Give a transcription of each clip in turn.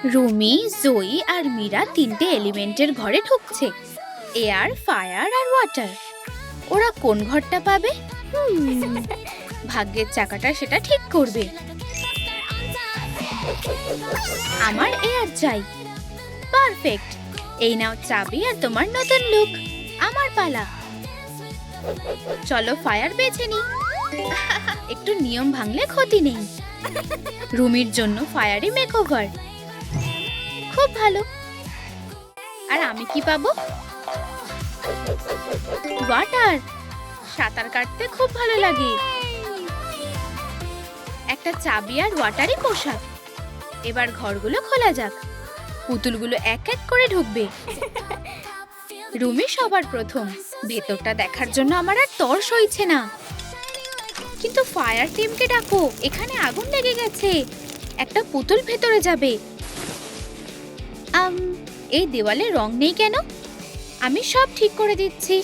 রুমি, জয়ী আর মীরা তিনটে এলিমেন্টের ঘরে ঢুকছে, এয়ার, ফায়ার আর ওয়াটার। ওরা কোন ঘরটা পাবে? ভাগ্যের চাকাটা সেটা ঠিক করবে। আমার এয়ার চাই। পারফেক্ট। এই নাও চাবি আর তোমার নতুন লুক। আমার পালা। চলো ফায়ার বেছে নি। একটু নিয়ম ভাঙলে ক্ষতি নেই। রুমির জন্য ফায়ারি মেকওভার। খুব ভালো। আর আমি কি পাবো? ওয়াটার। সাঁতার কাটতে খুব ভালো লাগে। একটা চাবি আর ওয়াটারি পোশাক। এবার ঘরগুলো খোলা যাক। পুতুলগুলো এক এক করে ঢুকবে। রুমি সবার প্রথম। ভেতরটা দেখার জন্য আমার আর তর সইছে না। কিন্তু ফায়ার টিমকে ডাকো, এখানে আগুন লেগে গেছে। একটা পুতুল ভেতরে যাবে। এই দেওয়ালে রং নেই কেন? আমি সব ঠিক করে দিচ্ছি।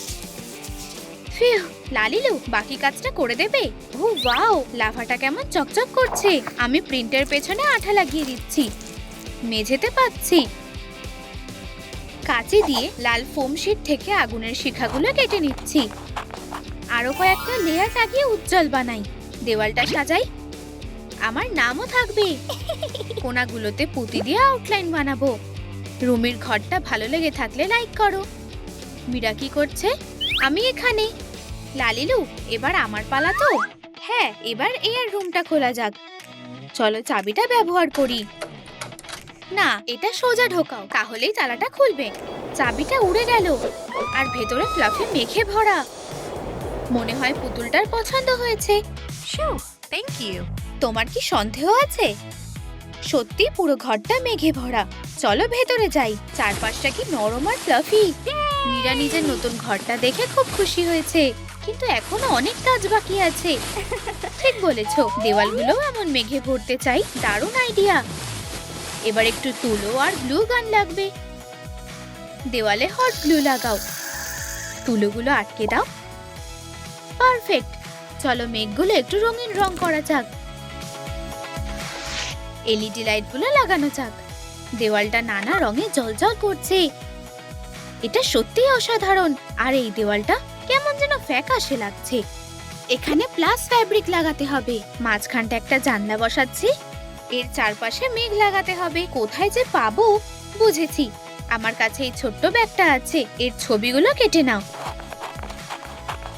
ফিউ, লালিলু বাকি কাজটা করে দেবে? ও ওয়াও, লাভাটা কেমন চকচক করছে। আমি প্রিন্টের পেছনে আঠা লাগিয়ে দিচ্ছি। মেঝেতে পাচ্ছি। কাঁচি দিয়ে লাল ফোম শিট থেকে আগুনের শিখাগুলো কেটে নিচ্ছি। আরো কয়েকটা লেয়ার লাগিয়ে উজ্জ্বল বানাই। দেওয়ালটা সাজাই। আমার নামও থাকবে। কোণাগুলোতে পুঁতি দিয়ে আউটলাইন বানাবো। রুমির ঘরটা ভালো লেগে থাকলে লাইক করো। মীরা কি করছে? আমি এখানে। লালিলু, এবার আমার পালা তো? হ্যাঁ, এবার এয়ার রুমটা খোলা যাক। চলো চাবিটা ব্যবহার করি। না, এটা সোজা ঢোকাও, তাহলেই তালাটা খুলবে। চাবিটা উড়ে গেল আর ভেতরে ফ্লাফি মেঘে ভরা। মনে হয় পুতুলটার পছন্দ হয়েছে। Thank you. তোমার কি সন্দেহ আছে? সত্যি পুরো ঘরটা মেঘে ভরা। চলো ভেতরে যাই। চারপাশটা কি নরম আর ফ্লাফি। মীরা নিজের নতুন ঘরটা দেখে খুব খুশি হয়েছে, কিন্তু এখনো অনেক কাজ বাকি আছে। ঠিক বলেছো, দেওয়ালগুলো এমন মেঘে ভরতে চাই। দারুণ আইডিয়া। এবার একটু তুলো আর গ্লু গান লাগবে। দেওয়ালে হট গ্লু লাগাও। তুলোগুলো আটকে দাও। পারফেক্ট। চলো মেঘগুলো একটু রঙিন রং করা যাক। এলইডি লাইটগুলো লাগানো যাক। দেওয়ালটা নানা রঙে জ্বলজ্বল করছে। এটা সত্যিই অসাধারণ। আর এই দেওয়ালটা কেমন যেন ফ্যাকাশে লাগছে। এখানে প্লাস ফ্যাব্রিক লাগাতে হবে। মাঝখানটা একটা জানলা বসাচ্ছি। এর চারপাশে মেঘ লাগাতে হবে। কোথায় যে পাবো? বুঝেছি, আমার কাছে এই ছোট্ট ব্যাগটা আছে। এর ছবিগুলো কেটে নাও।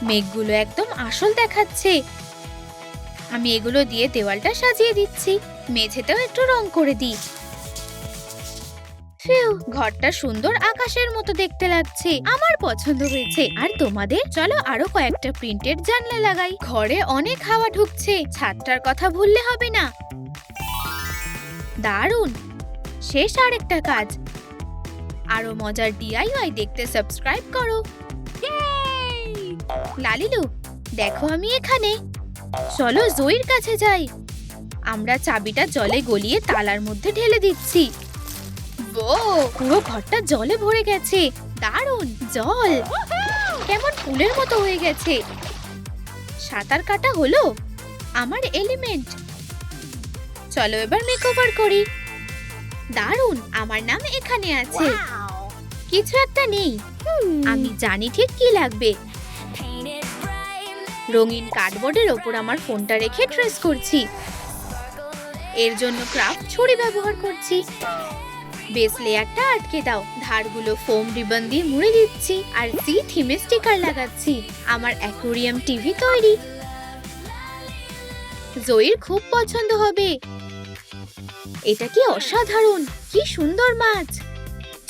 মেঘগুলো একদম আসল দেখাচ্ছে। আমি এগুলো দিয়ে দেওয়ালটা সাজিয়ে দিচ্ছি। মেঝেতেও একটু রং করে দিই। ফিউ, ঘরটা সুন্দর আকাশের মতো দেখতে লাগছে। আমার পছন্দ হয়েছে। আর তোমাদের? চলো আরো কয়েকটা প্রিন্টেড জানলা লাগাই। ঘরে অনেক হাওয়া ঢুকছে। ছাদটার কথা ভুললে হবে না। দারুণ। শেষ আরেকটা কাজ। আরো মজার ডিআইওয়াই দেখতে সাবস্ক্রাইব করো। লালিলু, দেখো আমি এখানে। চলো জয়ীর কাছে যাই। আমরা চাবিটা জলে গলিয়ে তালার মধ্যে ঢেলে দিচ্ছি। পুরো ঘরটা জলে ভরে গেছে। দারুণ। জল কেমন পুলের মতো হয়ে গেছে। সাঁতার কাটা হলো। আমার এলিমেন্ট। চলো এবার মেকওভার করি। দারুণ। আমার নাম এখানে আছে। কিছু একটা নেই। আমি জানি ঠিক কি লাগবে। রঙিন কার্ডবোর্ডের ওপর আমার ফোনটা রেখে ট্রেস করছি। এর জন্য ক্রাফট ছুরি ব্যবহার করছি। বেস লেয়ারটা আটকে দাও। ধারগুলো ফোম রিবন দিয়ে মুড়ে দিচ্ছি। আর সি থিমে স্টিকার লাগাচ্ছি। আমার অ্যাকোয়ারিয়াম টিভি তৈরি। জয়ীর খুব পছন্দ হবে। এটা কি অসাধারণ। কি সুন্দর মাছ।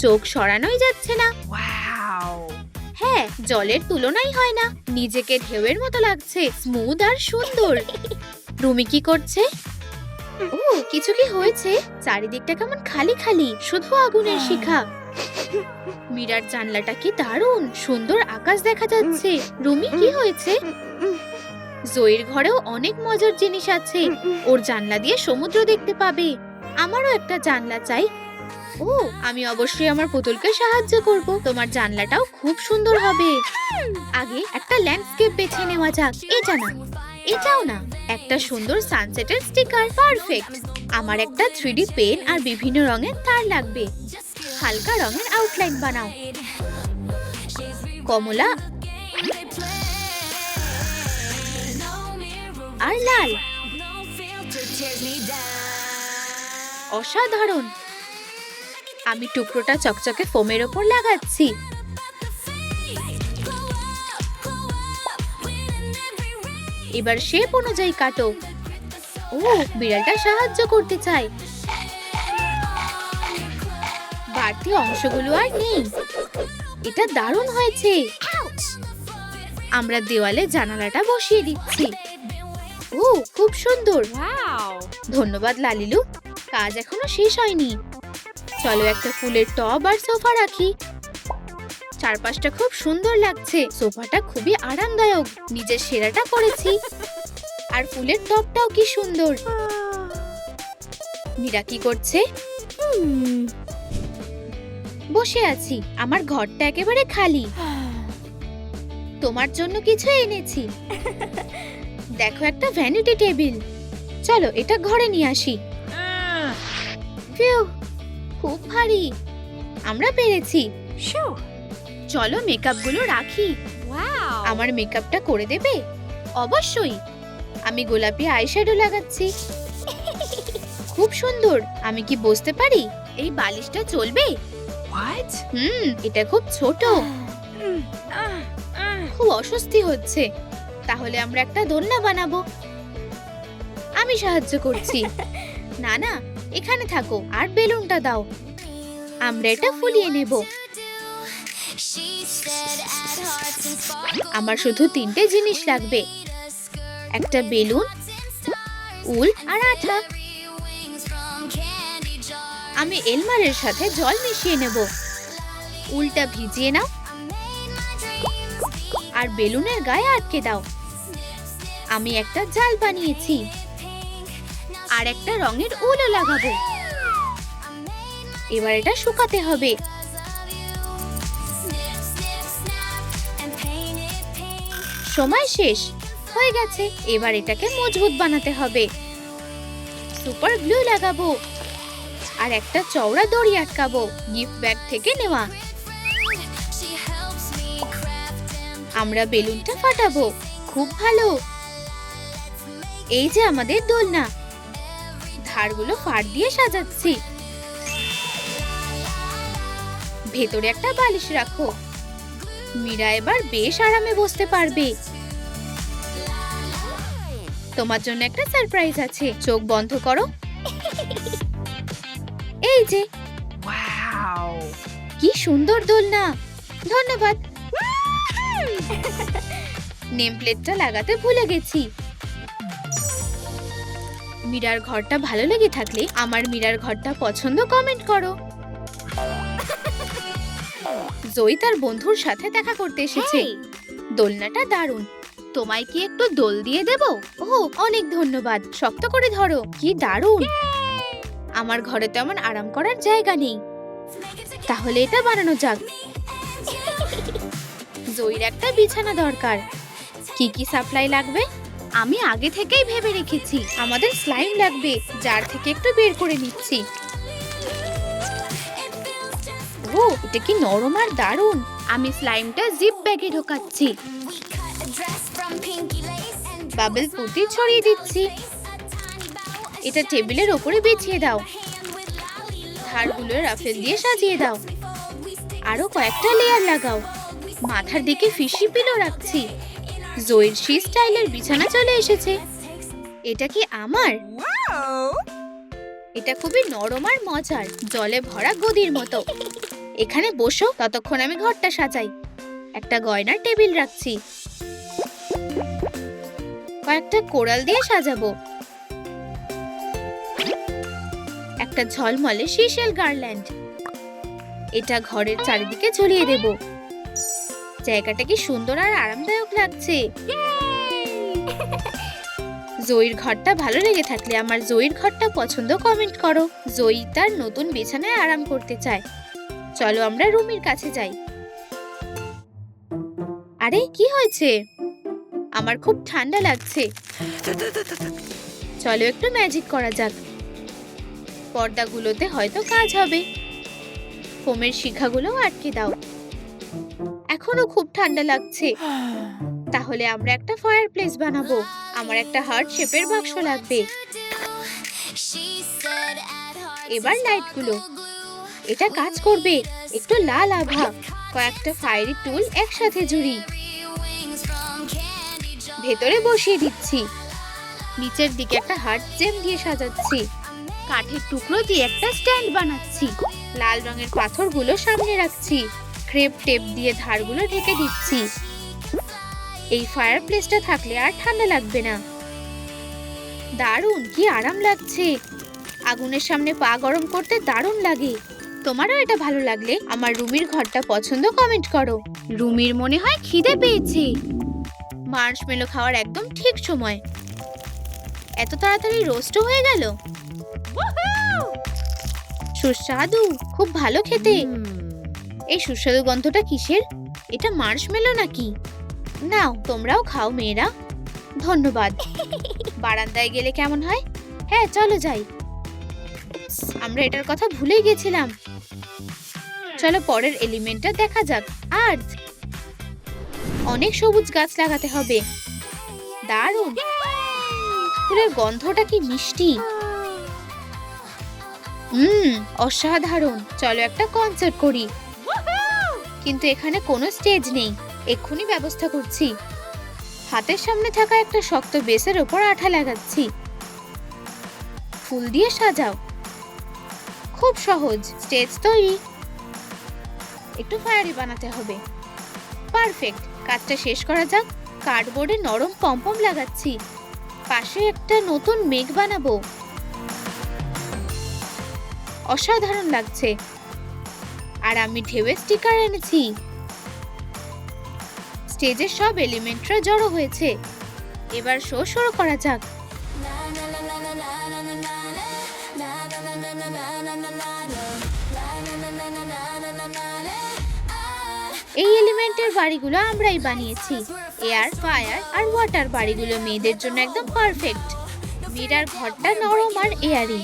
চোখ সরানোই যাচ্ছে না। ওয়াও। হ্যাঁ, জলের তুলনাই হয় না। নিজেকে ঢেউয়ের মতো লাগছে। স্মুথ আর সুন্দর। রুমি কি করছে? ও, কিছু কি হয়েছে? চারিদিকটা কেমন খালি খালি, শুধু আগুনের শিখা। মীরার জানলাটা কি দারুণ। সুন্দর আকাশ দেখা যাচ্ছে। রুমি কি হয়েছে? জয়ীর ঘরেও অনেক মজার জিনিস আছে। ওর জানলা দিয়ে সমুদ্র দেখতে পাবে। আমারও একটা জানলা চাই। ও, আমি অবশ্যই আমার পুতুলকে সাহায্য করব। তোমার জানলাটাও খুব সুন্দর হবে। আগে একটা ল্যান্ডস্কেপ বেছে নেওয়া যাক। এটাও না, একটা সুন্দর সানসেটের স্টিকার। পারফেক্ট। আমার একটা 3D পেন আর বিভিন্ন রঙের তার লাগবে। হালকা রঙের আউটলাইন বানাও। কমলা আর লাল। অসাধারণ। আমি টুকরোটা চকচকে ফোমের ওপর লাগাচ্ছি। এবার শেপ অনুযায়ী কাটো। ও, বিড়ালটা সাহায্য করতে চায়। বাড়তি অংশগুলো আর নেই। এটা দারুণ হয়েছে। আমরা দেওয়ালে জানালাটা বসিয়ে দিচ্ছি। ও, খুব সুন্দর। Wow. ধন্যবাদ লালিলু। কাজ এখনো শেষ হয়নি। চলো একটা ফুলের টব আর সোফা রাখি। চারপাশটা খুব সুন্দর লাগছে। সোফাটা খুবই আরামদায়ক। নিজের সেরাটা করেছি। আর ফুলের টবটাও কি সুন্দর। মীরা কি করছে? বসে আছি। আমার ঘরটা একেবারে খালি। তোমার জন্য কিছু এনেছি। দেখো, একটা ভ্যানিটি টেবিল। চলো এটা ঘরে নিয়ে আসি। ফিউ, খুব ভারী। আমরা পেরেছি। Shoo. চলো মেকআপগুলো রাখি। Wow. আমার মেকআপটা করে দেবে? অবশ্যই। আমি গোলাপি আইশ্যাডো লাগাচ্ছি। খুব সুন্দর। আমি কি বসতে পারি? এই বালিশটা চলবে? What? এটা খুব ছোট। খুব অস্বস্তি হচ্ছে। তাহলে আমরা একটা দোলনা বানাবো। আমি সাহায্য করছি। না না, এখানে থাকো আর বেলুনটা দাও। আমরা এটা ফুলিয়ে নেব। আমার শুধু 3টে জিনিস লাগবে। একটা বেলুন, উল আর আঠা। আমি এলমারের সাথে জল মিশিয়ে নেব। উলটা ভিজিয়ে নাও আর বেলুনের গায়ে আটকে দাও। আমি একটা জাল বানিয়েছি আর একটা রঙের উলও লাগাবো। এবার এটা শুকাতে হবে। সময় শেষ হয়ে গেছে। এবার এটাকে মজবুত বানাতে হবে। সুপার গ্লু লাগাবো আর একটা চওড়া দড়ি আটকাবো। গিফট ব্যাগ থেকে নেওয়া। আমরা বেলুনটা ফাটাবো। খুব ভালো। এই যে আমাদের দোলনা। ধারগুলো ফাড় দিয়ে সাজাচ্ছি। ভেতরে একটা বালিশ রাখো। মীরা এবার বেশ আরামে বসতে পারবে। তোমার জন্য একটা সারপ্রাইজ আছে। চোখ বন্ধ করো। এই যে। Wow. কি সুন্দর দোলনা। ধন্যবাদ। নেম প্লেটটা লাগাতে ভুলে গেছি। মীরার ঘরটা ভালো লেগে থাকলে আমার মীরার ঘরটা পছন্দ কমেন্ট করো। জয়ী তার বন্ধুর সাথে দেখা করতে এসেছে। Hey. দোলনাটা দারুণ। তোমায় কি একটু দোল দিয়ে দেব? ওহ, অনেক ধন্যবাদ। শক্ত করে ধরো। কি দারুণ। আমার ঘরে তো এমন আরাম করার জায়গা নেই। তাহলে এটা বানানো যাক। জয়ীর একটা বিছানা দরকার। কি কি সাপ্লাই লাগবে? আমি আগে থেকেই ভেবে রেখেছি। আমাদের স্লাইম লাগবে, জার থেকে একটু বের করে নিচ্ছি। ও, এটা কি নরম আর দারুণ। আমি স্লাইমটা জিপ ব্যাগে ঢোকাচ্ছি। বাবল পুঁতি ছড়িয়ে দিচ্ছি। এটা টেবিলের উপরে বিছিয়ে দাও। ধারগুলো রাফেল দিয়ে সাজিয়ে দাও। আরো কয়েকটা লেয়ার লাগাও। মাথার দিকে ফিশি পিলো রাখছি। জয়ীর শি স্টাইলের বিছানা চলে এসেছে। এটা কি আমার? Wow. এটা খুবই নরম আর মজার। জলে ভরা গদির মতো। এখানে বসো, ততক্ষণ আমি ঘরটা সাজাই। একটা গয়নার টেবিল রাখছি। কয়েকটা কোরাল দিয়ে সাজাবো। একটা ঝলমলে সিশেল গার্ল্যান্ড। এটা ঘরের চারিদিকে ঝুলিয়ে দেব। জায়গাটা কি সুন্দর আর আরামদায়ক লাগছে। জয়ীর ঘরটা ভালো লেগে থাকলে আমার জয়ীর ঘরটা পছন্দ কমেন্ট করো। জয়ী তার নতুন বিছানায় আরাম করতে চায়। চলো আমরা রুমের কাছে যাই। আরে কি হয়েছে? আমার খুব ঠান্ডা লাগছে। চলো একটু ম্যাজিক করা যাক। পর্দাগুলোতে হয়তো কাজ হবে। ফোমের শিখাগুলো আটকে দাও। এখনো খুব ঠান্ডা লাগছে। তাহলে আমরা একটা ফায়ার প্লেস বানাবো। আমার একটা হার্ট শেপের বাক্স লাগবে। এবার লাইটগুলো। এটা কাজ করবে। একটু লাল আভা, কয়েকটা ফায়ারি টুল একসাথে জুড়ি ভেতরে বসিয়ে দিচ্ছি। নিচের দিকে একটা হার্ট জেম দিয়ে সাজাচ্ছি। কাঠের টুকরো দিয়ে একটা স্ট্যান্ড বানাচ্ছি। লাল রঙের পাথরগুলো সামনে রাখছি। ক্রেপ টেপ দিয়ে ধারগুলো ঢেকে দিচ্ছি। এই ফায়ার প্লেসটা থাকলে আর ঠান্ডা লাগবে না। দারুণ, কি আরাম লাগছে। আগুনের সামনে পা গরম করতে দারুণ লাগে। তোমারও এটা ভালো লাগলে আমার রুমির ঘরটা পছন্দ কমেন্ট করো। রুমির মনে হয় খিদে পেয়েছে। মার্শমেলো খাওয়ার একদম ঠিক সময়। এত তাড়াতাড়ি রোস্টও হয়ে গেল। সুস্বাদু, খুব ভালো খেতে। এই সুস্বাদু গন্ধটা কিসের? এটা মার্শমেলো নাকি? নাও, তোমরাও খাও মেয়েরা। ধন্যবাদ। বারান্দায় গেলে কেমন হয়? হ্যাঁ, চলো যাই। আমরা এটার কথা ভুলেই গেছিলাম। চলো পরের এলিমেন্টটা দেখা যাক। আর্থ। অনেক সবুজ গাছ লাগাতে হবে। দারুণ, ফুলের গন্ধটা কি মিষ্টি। অসাধারণ। চলো একটা কনসার্ট করি। কিন্তু এখানে কোনো স্টেজ নেই। এক্ষুনি ব্যবস্থা করছি। হাতের সামনে থাকা একটা শক্ত বেসের ওপর আঠা লাগাচ্ছি। ফুল দিয়ে সাজাও। খুব সহজ। স্টেজ তৈরি। একটু ফায়ারি বানাতে হবে। পারফেক্ট। কাজটা শেষ করা যাক। কার্ডবোর্ডে নরম পমপম লাগাচ্ছি। পাশে একটা নতুন মেঘ বানাবো। অসাধারণ লাগছে। আর আমি ঢেউয়ের স্টিকার এনেছি। স্টেজের সব এলিমেন্টরা জড়ো হয়েছে। এবার শো শুরু করা যাক। এই এলিমেন্টের বাড়িগুলো আমরাই বানিয়েছি। এয়ার, ফায়ার আর ওয়াটার বাড়িগুলো মেয়েদের জন্য একদম পারফেক্ট। মীরার ঘরটা নরম আর এয়ারি।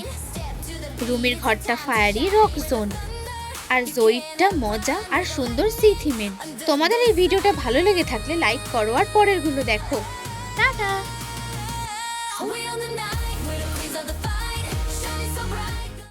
রুমির ঘরটা ফায়ারি রক জোন। আর জয়িরটা মজা আর সুন্দর সি থিমের। তোমাদের এই ভিডিওটা ভালো লেগে থাকলে লাইক করো আর পরেরগুলো দেখো।